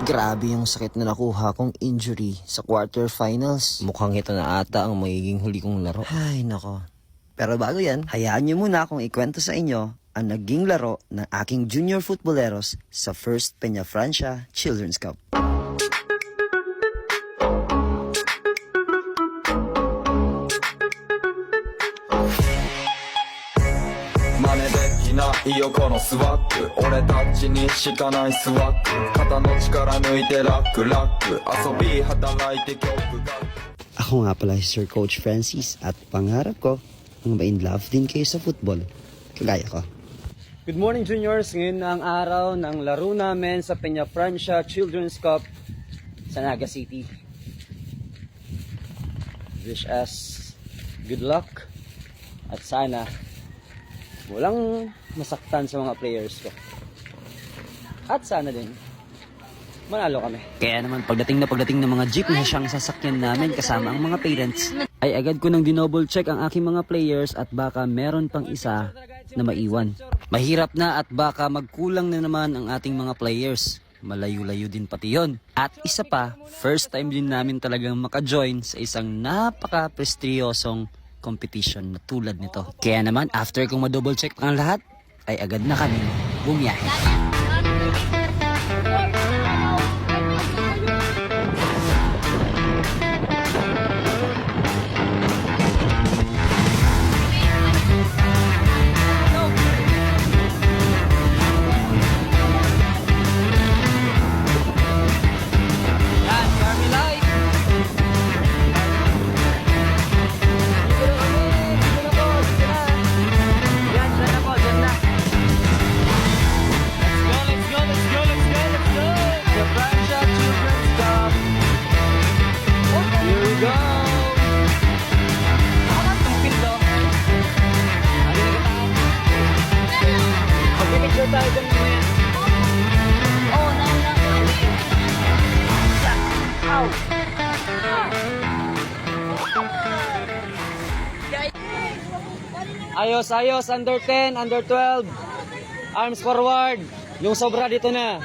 Grabe yung sakit na nakuha kong injury sa quarterfinals. Mukhang ito na ata ang magiging huli kong laro. Ay, nako. Pero bago yan, hayaan niyo muna akong ikwento sa inyo ang naging laro ng aking junior footballeros sa First Peñafrancia Children's Cup. Ako nga pala si Sir Coach Francis at pangarap ko ang ma-inlove din kayo sa football, kagaya ko. Good morning, juniors. Ngayon na ang araw ng laro namin sa Peñafrancia Children's Cup sa Naga City. Wish us good luck at sana walang masaktan sa mga players ko. At sana din manalo kami. Kaya naman pagdating ng mga jeep na siyang sasakyan namin kasama ang mga parents, ay agad ko nang dinouble check ang aking mga players at baka meron pang isa na maiwan. Mahirap na at baka magkulang na naman ang ating mga players. Malayo-layo din pati yon. At isa pa, first time din namin talagang maka-join sa isang napaka-prestiyosong competition na tulad nito. Kaya naman, after kong ma-double check ang lahat, ay agad na kami bumiyahe. Ayos, ayos. Under 10, under 12. Arms forward. Yung sobra dito na.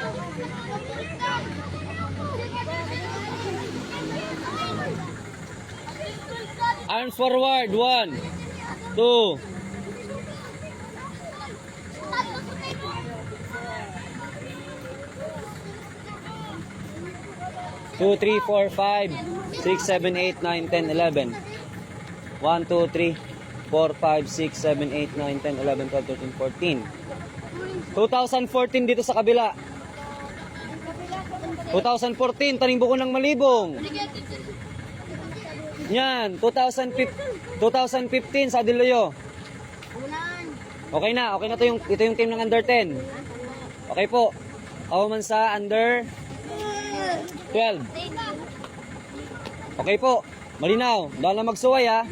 Arms forward. 1, 2. 2, 3, 4, 5, 6, 7, 8, 9, 10, 11. 1, 2, 3, 4, 5, 6, 7, 8, 9, 10, 11, 12, 13, 14. 2014 dito sa kabila. 2014, taning buko ng Malibong. Yan, 2015 sa Diloyo. Okay na to yung, ito yung team ng under 10. Okay po. Ako man sa under 12. Okay po. Malinaw. Dahil na magsuway ha.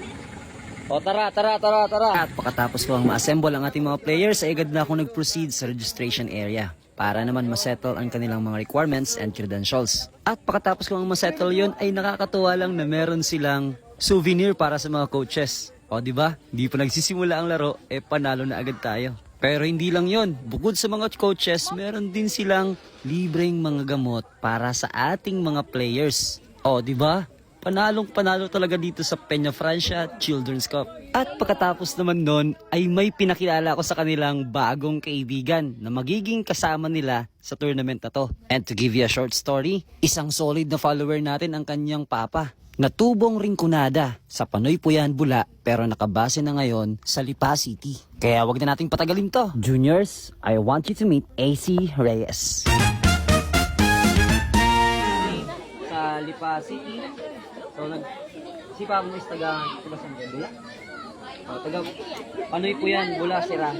O tara. At pagkatapos ko ang ma-assemble ang ating mga players, ay agad na ako nag-proceed sa registration area para naman masettle ang kanilang mga requirements and credentials. At pagkatapos ko ang masettle yun, ay nakakatuwa lang na meron silang souvenir para sa mga coaches. O di ba? Hindi pa nagsisimula ang laro, panalo na agad tayo. Pero hindi lang yon. Bukod sa mga coaches, meron din silang libreng mga gamot para sa ating mga players. O di ba? Panalo talaga dito sa Peñafrancia Children's Cup. At pagkatapos naman nun, ay may pinakilala ko sa kanilang bagong kaibigan na magiging kasama nila sa tournament na to. And to give you a short story, isang solid na follower natin ang kanyang papa. Natubong ringkunada sa Panoy Puyan, Bula, pero nakabase na ngayon sa Lipa City. Kaya wag na nating patagalin to. Juniors, I want you to meet AC Reyes. Sa Lipa City. So, si Papa mo is taga saan dyan? Bula? Taga Panoy Puyan, Bula, Sira.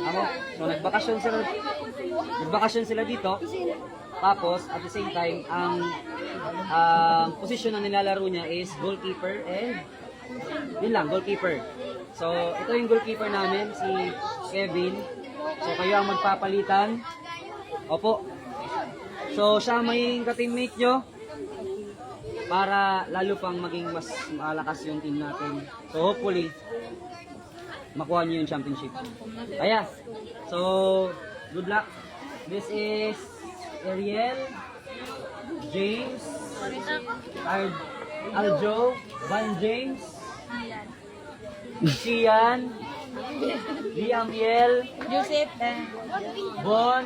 So, nagbakasyon sila dito. Tapos, at the same time, ang position na nilalaro niya is goalkeeper and yun lang, goalkeeper. So, ito yung goalkeeper namin, si Kevin. So, kayo ang magpapalitan. Opo. So, siya may ka-teammate nyo para lalo pang maging mas malakas yung team natin. So hopefully, makuha nyo yung championship. Kaya, so good luck. This is Ariel, James, Aljo, Van James, Sian, Liamiel, Joseph, Bon,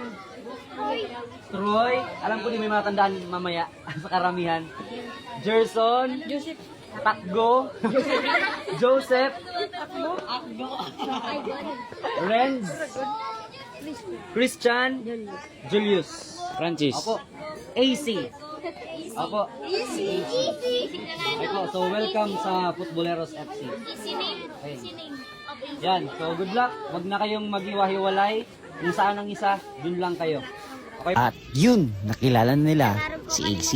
Troy, alam ko di may matandaan mamaya sa karamihan. Gerson, Joseph, Takgo, Joseph, Renz, Christian, Julius, Francis. Opo, AC. Opo. Opo, so welcome sa Futboleros FC. Ayun. Yan, so good luck. Huwag na kayong mag-iwahiwalay. Kung saan ang isa, dun lang kayo. Okay? At yun, nakilala na nila si AC.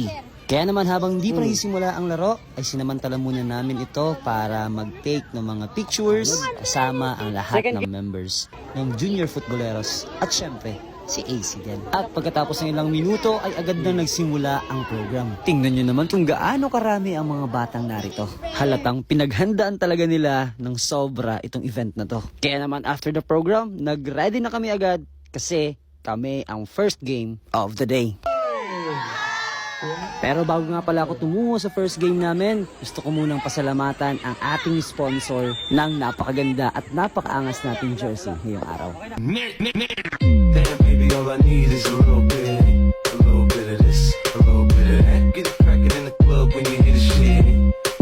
Kaya naman habang di pa nagsisimula ang laro, ay sinamantala muna namin ito para mag-take ng mga pictures kasama ang lahat ng members ng Junior Futboleros at syempre si AC din. At pagkatapos ng ilang minuto ay agad na nagsimula ang program. Tingnan nyo naman kung gaano karami ang mga batang narito. Halatang pinaghandaan talaga nila ng sobra itong event na to. Kaya naman after the program, nag-ready na kami agad kasi kami ang first game of the day. Pero bago nga pala ako tumungo sa first game namin, gusto ko munang pasalamatan ang ating sponsor ng napakaganda at napakaangas nating jersey ngayong araw. Damn, baby, all I need is a little bit of this, a little bit of that. Get it crackin' in the club when you hear the shit.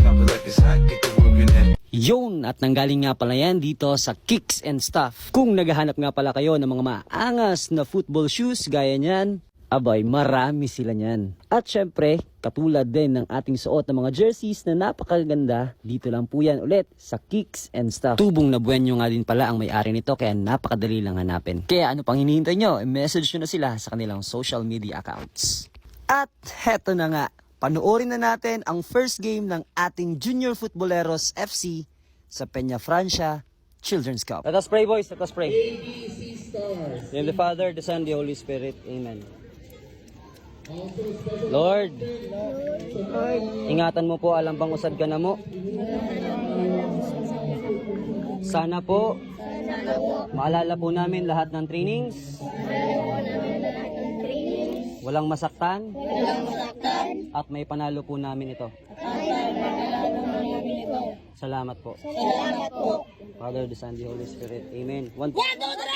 Drop it like it's hot, get the work in that. Yun, at nanggaling nga pala yan dito sa Kicks and Stuff. Kung naghahanap nga pala kayo ng mga maangas na football shoes gaya niyan, abay, marami sila niyan. At syempre, katulad din ng ating suot ng mga jerseys na napakaganda, dito lang po yan ulit sa Kicks and Stuff. Tubong na buwan nyo nga din pala ang may-ari nito kaya napakadali lang hanapin. Kaya ano pang hinihintay nyo, message nyo na sila sa kanilang social media accounts. At heto na nga, panoorin na natin ang first game ng ating Junior Futboleros FC sa Peña Francia Children's Cup. Let us pray, boys. Let us pray. In the name of the Father, the Son, the Holy Spirit. Amen. Lord, ingatan mo po alam bang usad ka na mo. Sana po, maalala po namin lahat ng trainings. Walang masaktan. At may panalo po namin ito. Salamat po. Father, the Son, the Holy Spirit. Amen. 1, 2, 3.